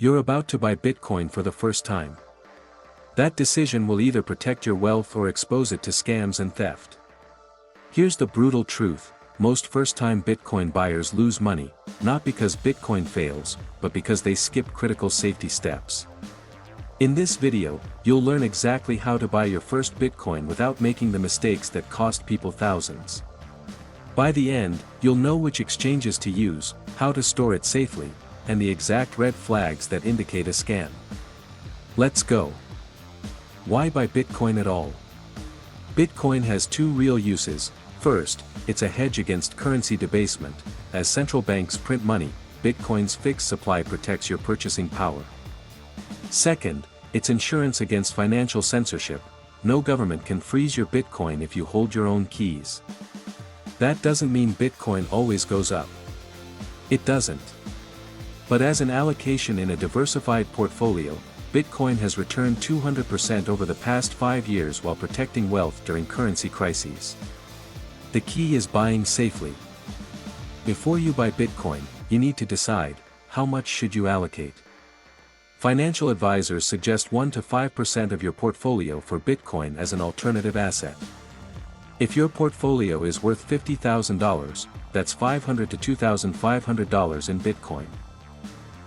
You're about to buy Bitcoin for the first time. That decision will either protect your wealth or expose it to scams and theft. Here's the brutal truth: most first-time Bitcoin buyers lose money, not because Bitcoin fails, but because they skip critical safety steps. In this video, you'll learn exactly how to buy your first Bitcoin without making the mistakes that cost people thousands. By the end, you'll know which exchanges to use, how to store it safely, and the exact red flags that indicate a scam. Let's go. Why buy Bitcoin at all? Bitcoin has two real uses. First, it's a hedge against currency debasement. As central banks print money, Bitcoin's fixed supply protects your purchasing power. Second, it's insurance against financial censorship. No government can freeze your Bitcoin if you hold your own keys. That doesn't mean Bitcoin always goes up. It doesn't. But as an allocation in a diversified portfolio, Bitcoin has returned 200% over the past 5 years while protecting wealth during currency crises. The key is buying safely. Before you buy Bitcoin, you need to decide, how much should you allocate? Financial advisors suggest 1 to 5% of your portfolio for Bitcoin as an alternative asset. If your portfolio is worth $50,000, that's $500 to $2,500 in Bitcoin.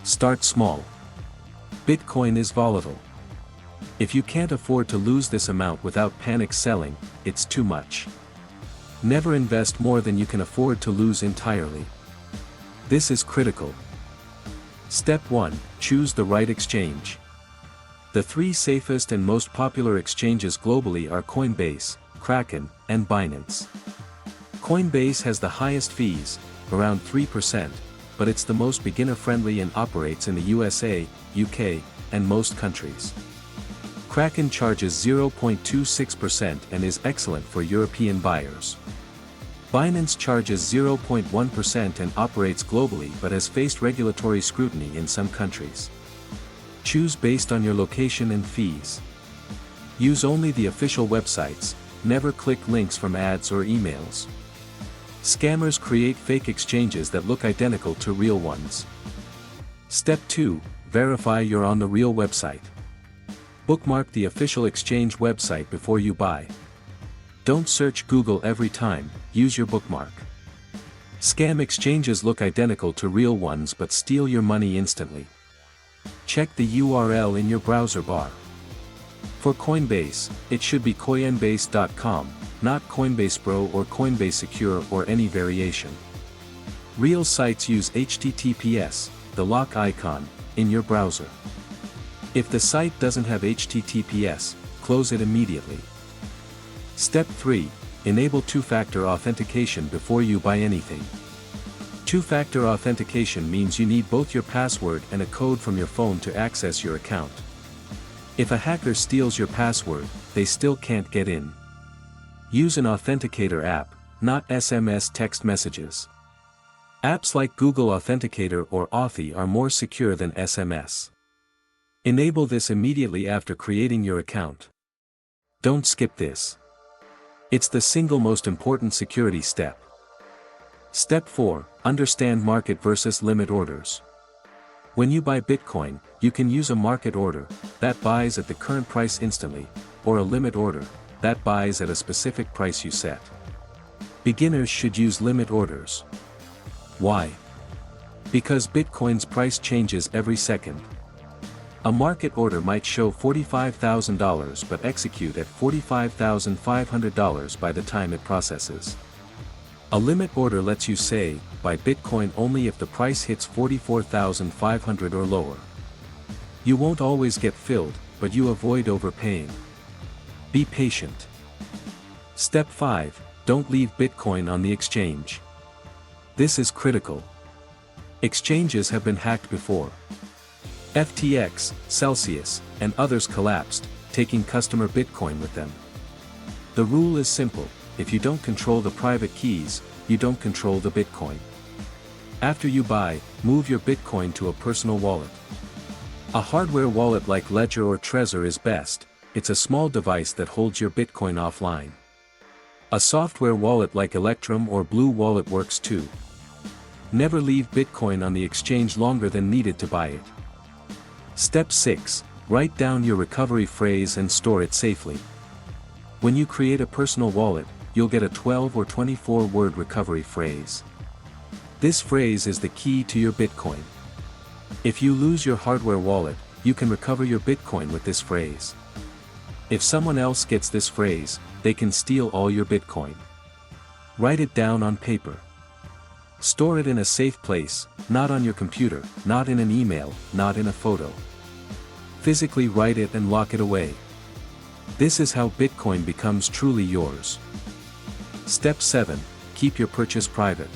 Start small. Bitcoin is volatile. If you can't afford to lose this amount without panic selling, it's too much. Never invest more than you can afford to lose entirely. This is critical. Step 1. Choose the right exchange. The 3 safest and most popular exchanges globally are Coinbase, Kraken, and Binance. Coinbase has the highest fees, around 3%, but it's the most beginner-friendly and operates in the USA, UK, and most countries. Kraken charges 0.26% and is excellent for European buyers. Binance charges 0.1% and operates globally but has faced regulatory scrutiny in some countries. Choose based on your location and fees. Use only the official websites, never click links from ads or emails. Scammers create fake exchanges that look identical to real ones. Step 2. Verify you're on the real website. Bookmark the official exchange website before you buy. Don't search Google every time, use your bookmark. Scam exchanges look identical to real ones but steal your money instantly. Check the URL in your browser bar. For Coinbase, it should be coinbase.com, not Coinbase Pro or Coinbase Secure or any variation. Real sites use HTTPS, the lock icon, in your browser. If the site doesn't have HTTPS, close it immediately. Step 3. Enable two-factor authentication before you buy anything. Two-factor authentication means you need both your password and a code from your phone to access your account. If a hacker steals your password, they still can't get in. Use an authenticator app, not SMS text messages. Apps like Google Authenticator or Authy are more secure than SMS. Enable this immediately after creating your account. Don't skip this. It's the single most important security step. Step 4. Understand market versus limit orders. When you buy Bitcoin, you can use a market order, that buys at the current price instantly, or a limit order, that buys at a specific price you set. Beginners should use limit orders. Why? Because Bitcoin's price changes every second. A market order might show $45,000 but execute at $45,500 by the time it processes. A limit order lets you say, buy Bitcoin only if the price hits $44,500 or lower. You won't always get filled, but you avoid overpaying. Be patient. Step 5. Don't leave Bitcoin on the exchange. This is critical. Exchanges have been hacked before. FTX, Celsius, and others collapsed, taking customer Bitcoin with them. The rule is simple: if you don't control the private keys, you don't control the Bitcoin. After you buy, move your Bitcoin to a personal wallet. A hardware wallet like Ledger or Trezor is best. It's a small device that holds your Bitcoin offline. A software wallet like Electrum or Blue Wallet works too. Never leave Bitcoin on the exchange longer than needed to buy it. Step 6. Write down your recovery phrase and store it safely. When you create a personal wallet, you'll get a 12 or 24 word recovery phrase. This phrase is the key to your Bitcoin. If you lose your hardware wallet, you can recover your Bitcoin with this phrase. If someone else gets this phrase, they can steal all your Bitcoin. Write it down on paper. Store it in a safe place, not on your computer, not in an email, not in a photo. Physically write it and lock it away. This is how Bitcoin becomes truly yours. Step 7. Keep your purchase private.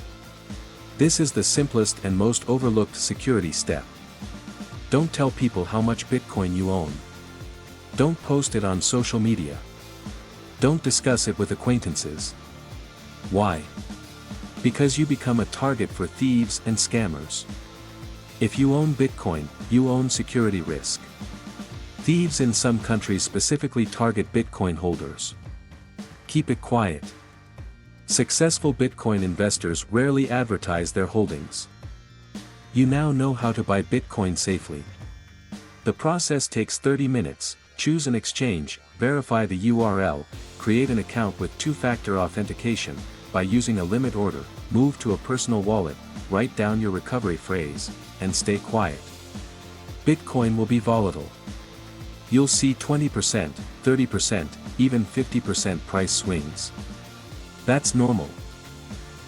This is the simplest and most overlooked security step. Don't tell people how much Bitcoin you own. Don't post it on social media. Don't discuss it with acquaintances. Why? Because you become a target for thieves and scammers. If you own Bitcoin, you own security risk. Thieves in some countries specifically target Bitcoin holders. Keep it quiet. Successful Bitcoin investors rarely advertise their holdings. You now know how to buy Bitcoin safely. The process takes 30 minutes. Choose an exchange, verify the URL, create an account with two-factor authentication. By using a limit order, move to a personal wallet, write down your recovery phrase, and stay quiet. Bitcoin will be volatile. You'll see 20%, 30%, even 50% price swings. That's normal.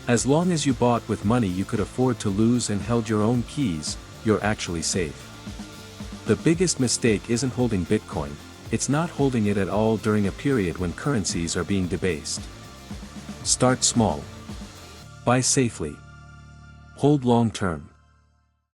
As long as you bought with money you could afford to lose and held your own keys, you're actually safe. The biggest mistake isn't holding Bitcoin, it's not holding it at all during a period when currencies are being debased. Start small. Buy safely. Hold long term.